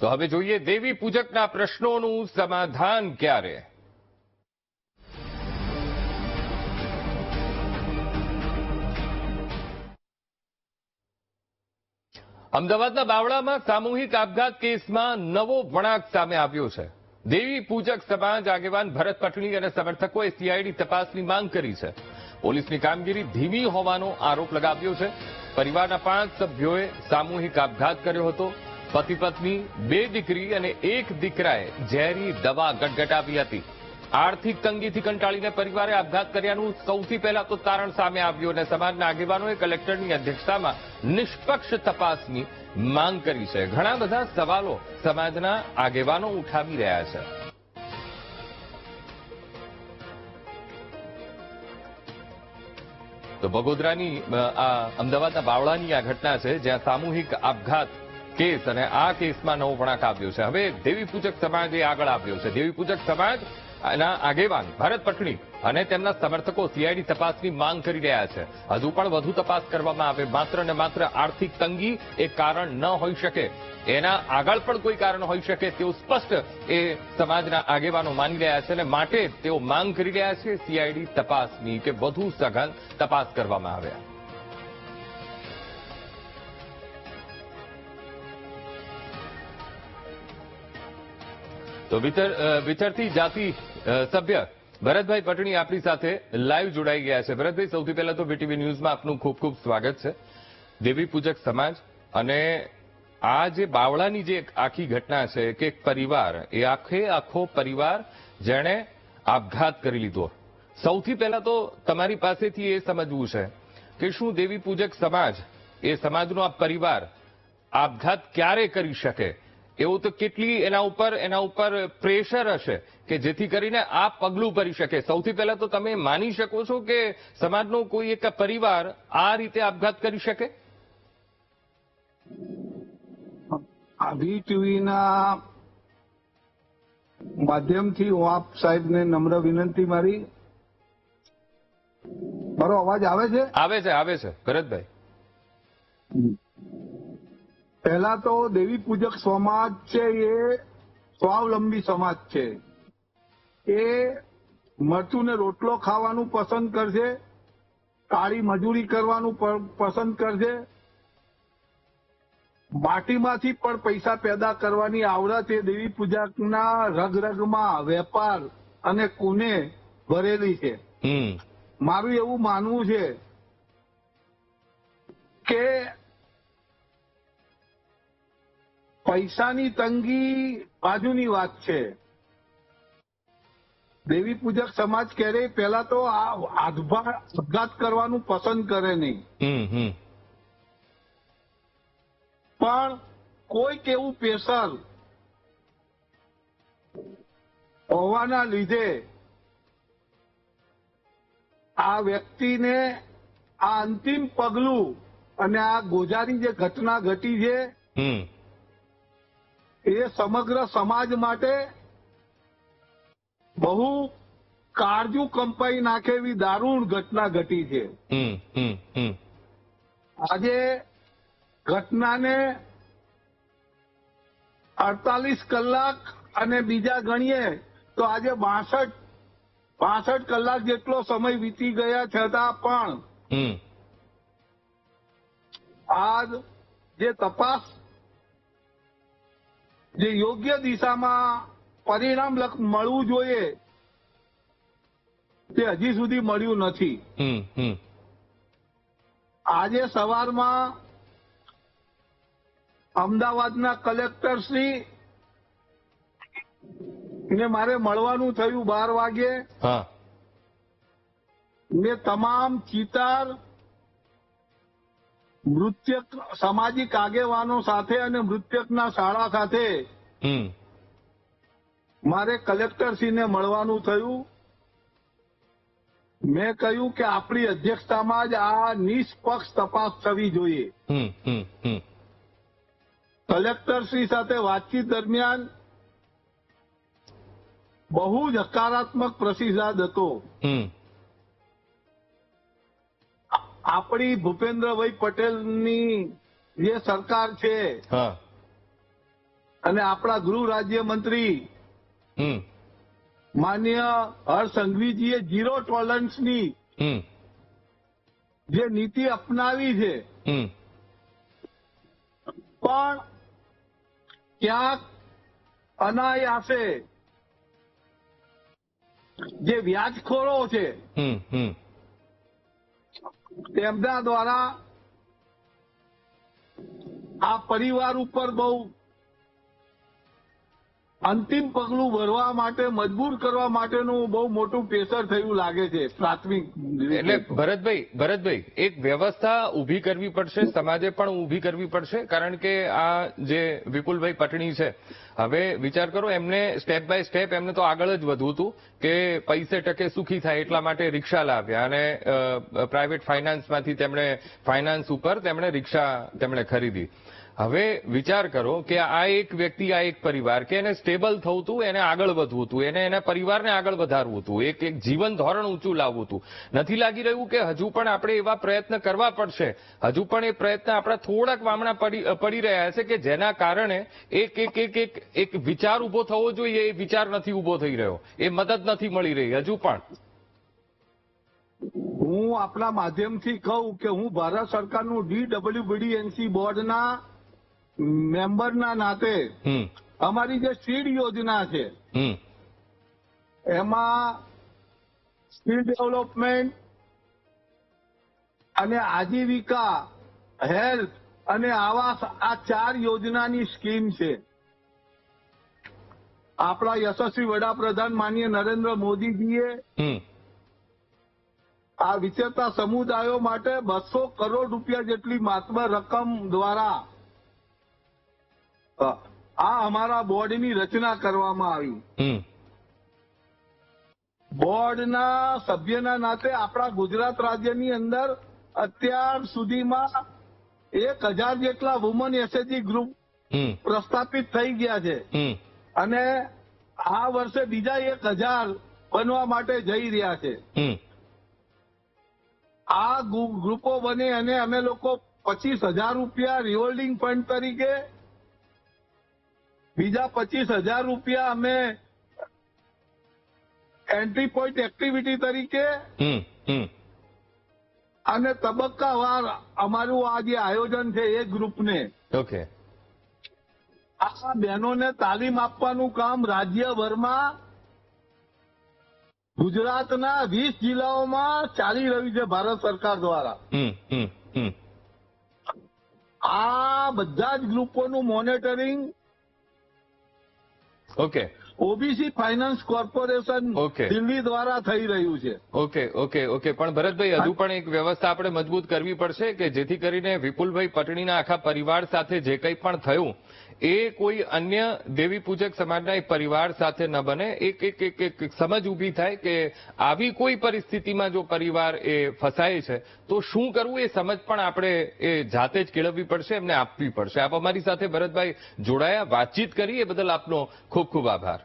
તો હવે જોઈએ દેવી પૂજકના પ્રશ્નોનું સમાધાન ક્યારે. અમદાવાદના બાવળામાં સામૂહિક આપઘાત કેસમાં નવો વળાંક સામે આવ્યો છે. દેવી પૂજક સમાજ આગેવાન ભરત પટણી અને સમર્થકોએ સીઆઈડી તપાસની માંગ કરી છે. પોલીસની કામગીરી ધીમી હોવાનો આરોપ લગાવ્યો છે. પરિવારના 5 સભ્યોએ સામૂહિક આપઘાત કર્યો હતો. પતિ પત્ની, 2 દીકરી અને 1 દીકરાએ ઝેરી દવા ગટગટાવી હતી. આર્થિક તંગીથી કંટાળીને પરિવારે આપઘાત કર્યાનું સૌથી પહેલા તો તારણ સામે આવ્યું અને સમાજના આગેવાનોએ કલેક્ટરની અધ્યક્ષતામાં નિષ્પક્ષ તપાસની માંગ કરી છે. ઘણા બધા સવાલો સમાજના આગેવાનો ઉઠાવી રહ્યા છે. તો બગોદરાની અમદાવાદના બાવળાની આ ઘટના છે, જ્યાં સામૂહિક આપઘાત કેસ અને આ કેસમાં નવો વળાંક આવ્યો છે. હવે દેવી પૂજક સમાજ એ આગળ આવ્યો છે. દેવી પૂજક સમાજ ના આગેવાન ભરત પટણી અને તેમના સમર્થકો સીઆઈડી તપાસની માંગ કરી રહ્યા છે. હજુ પણ વધુ તપાસ કરવામાં આવે. માત્ર ને માત્ર આર્થિક તંગી એ કારણ ન હોઈ શકે, એના આગળ પણ કોઈ કારણ હોઈ શકે તેવું સ્પષ્ટ એ સમાજના આગેવાનો માની રહ્યા છે અને માટે તેઓ માંગ કરી રહ્યા છે સીઆઈડી તપાસની, કે વધુ સઘન તપાસ કરવામાં આવે. તો વિતરતી જાતિ સભ્ય ભરતભાઈ પટણી આપણી સાથે લાઈવ જોડાઈ ગયા છે. ભરતભાઈ, સૌથી પહેલા તો વીટીવી ન્યૂઝમાં આપનું ખૂબ ખૂબ સ્વાગત છે. દેવી પૂજક સમાજ અને આ જે બાવળાની જે આખી ઘટના છે કે પરિવાર, એ આખો પરિવાર જેણે આપઘાત કરી લીધો. સૌથી પહેલા તો તમારી પાસેથી એ સમજવું છે કે શું દેવી પૂજક સમાજ, એ સમાજનો આ પરિવાર આપઘાત ક્યારે કરી શકે? એવું તો કેટલી એના ઉપર પ્રેશર હશે કે જેથી કરીને આ પગલું ભરી શકે? સૌથી પહેલા તો તમે માની શકો છો કે સમાજનો કોઈ એક પરિવાર આ રીતે આપઘાત કરી શકે? વીટીવીના માધ્યમથી હું આપ સાહેબને નમ્ર વિનંતી મારી. મારો અવાજ આવે છે? આવે છે ભરતભાઈ. પહેલા તો દેવી પૂજક સમાજ છે એ સ્વાવલંબી સમાજ છે. એ મરચું ને રોટલો ખાવાનું પસંદ કરશે, કાળી મજૂરી કરવાનું પસંદ કરશે, માટીમાંથી પણ પૈસા પેદા કરવાની આવડત એ દેવી પૂજકના રગરગમાં વેપાર અને કુને ભરેલી છે. મારું એવું માનવું છે કે પૈસાની તંગી બાજુની વાત છે. દેવી પૂજક સમાજ ક્યારેય પહેલા તો આ આપઘાત કરવાનું પસંદ કરે નહીં, પણ કોઈક એવું પ્રેશર હોવાના લીધે આ વ્યક્તિને આ અંતિમ પગલું અને આ ગોજારી જે ઘટના ઘટી છે એ સમગ્ર સમાજ માટે બહુ કાળજું કંપાઈ નાખે એવી દારૂણ ઘટના ઘટી છે. આજે ઘટનાને 48 કલાક અને બીજા ગણીએ તો આજે 62 કલાક જેટલો સમય વીતી ગયા છતાં પણ આજ જે તપાસ જે યોગ્ય દિશામાં પરિણામ મળવું જોઈએ તે હજી સુધી મળ્યું નથી. આજે સવારમાં અમદાવાદના કલેક્ટરશ્રી ને મારે મળવાનું થયું 12 વાગે. મેં તમામ ચિતાર મૃતક સામાજિક આગેવાનો સાથે અને મૃતકના શાળા સાથે મારે કલેક્ટરશ્રીને મળવાનું થયું. મેં કહ્યું કે આપણી અધ્યક્ષતામાં જ આ નિષ્પક્ષ તપાસ થવી જોઈએ. કલેક્ટરશ્રી સાથે વાતચીત દરમિયાન બહુ જ હકારાત્મક પ્રતિસાદ હતો. આપણી ભૂપેન્દ્રભાઈ પટેલની જે સરકાર છે અને આપણા ગૃહ રાજ્યમંત્રી હમ માન્ય હર્ષ સંઘવીજીએ ઝીરો ટોલરન્સની હમ જે નીતિ અપનાવી છે, હમ પણ ક્યાંક અનાયાસે જે વ્યાજખોરો છે હમ હમ તેમના દ્વારા આ પરિવાર ઉપર બહુ અંતિમ પગલું ભરવા માટે મજબૂર કરવા માટેનું બહુ મોટું પ્રેશર થયું લાગે છે પ્રાથમિક એટલે રીતે. ભરતભાઈ એક વ્યવસ્થા ઊભી કરવી પડશે, સમાજે પણ ઊભી કરવી પડશે, કારણ કે આ જે વિપુલભાઈ પટણી છે, હવે વિચાર કરો, એમને સ્ટેપ બાય સ્ટેપ એમને તો આગળ જ વધવું હતું કે પૈસે ટકે સુખી થાય એટલા માટે રિક્ષા લાવ્યા અને પ્રાઇવેટ ફાઇનાન્સમાંથી તેમણે ફાઇનાન્સ ઉપર તેમણે રિક્ષા ખરીદી. હવે વિચાર કરો કે આ એક વ્યક્તિ, આ એક પરિવાર, કે એને સ્ટેબલ થવું હતું, એને આગળ વધવું હતું, એને એના પરિવારને આગળ વધારવું હતું, એક જીવન ધોરણ ઊંચું લાવવું હતું. નથી લાગી રહ્યું કે હજુ પણ આપણે એવા પ્રયત્ન કરવા પડશે, હજુ પણ એ પ્રયત્ન આપણા થોડાક વામણા પડી રહ્યા છે કે જેના કારણે એક વિચાર ઉભો થવો જોઈએ, એ વિચાર નથી ઉભો થઈ રહ્યો, એ મદદ નથી મળી રહી હજુ પણ. હું આપના માધ્યમથી કહું કે હું ભારત સરકારનું DWBDNC બોર્ડના મેમ્બરના નાતે અમારી જે સીડ યોજના છે એમાં સ્કિલ ડેવલપમેન્ટ અને આજીવિકા, હેલ્થ અને આવાસ, આ 4 યોજનાની સ્કીમ છે. આપણા યશસ્વી વડાપ્રધાન માનનીય નરેન્દ્ર મોદીજીએ આ વિચરતા સમુદાયો માટે 200 કરોડ રૂપિયા જેટલી માતબર રકમ દ્વારા આ અમારા બોર્ડની રચના કરવામાં આવી. બોર્ડના સભ્યના નાતે આપણા ગુજરાત રાજ્યની અંદર અત્યાર સુધીમાં 1000 જેટલા વુમન એસએચજી ગ્રુપ પ્રસ્થાપિત થઈ ગયા છે અને આ વર્ષે બીજા 1000 બનવા માટે જઈ રહ્યા છે. આ ગ્રુપો બને અને અમે લોકો 25,000 રૂપિયા રિવોલ્વિંગ ફંડ તરીકે, બીજા 25,000 રૂપિયા અમે એન્ટ્રી પોઈન્ટ એક્ટિવિટી તરીકે અને તબક્કાવાર અમારું આ જે આયોજન છે એ ગ્રુપને ઓકે આ બહેનોને તાલીમ આપવાનું કામ રાજ્યભરમાં ગુજરાતના 20 જિલ્લાઓમાં ચાલી રહ્યું છે ભારત સરકાર દ્વારા. આ બધા જ ગ્રુપોનું monitoring okay OBC finance corporation Delhi દ્વારા થઈ રહ્યું છે. ઓકે પણ ભરતભાઈ, હજુ પણ એક વ્યવસ્થા આપણે મજબૂત કરવી પડશે કે જેથી કરીને વિપુલભાઈ પટણીના આખા પરિવાર સાથે જે કંઈ પણ થયું એ કોઈ અન્ય દેવી પૂજક સમાજના એક પરિવાર સાથે ન બને. એક સમજ ઊભી થાય કે આવી કોઈ પરિસ્થિતિમાં જો પરિવાર એ ફસાય છે તો શું કરવું, એ સમજ પણ આપણે એ જાતે જ કેળવવી પડશે, એમને આપવી પડશે. આપ અમારી સાથે ભરતભાઈ જોડાયા, વાતચીત કરી, એ બદલ આપનો ખૂબ ખૂબ આભાર.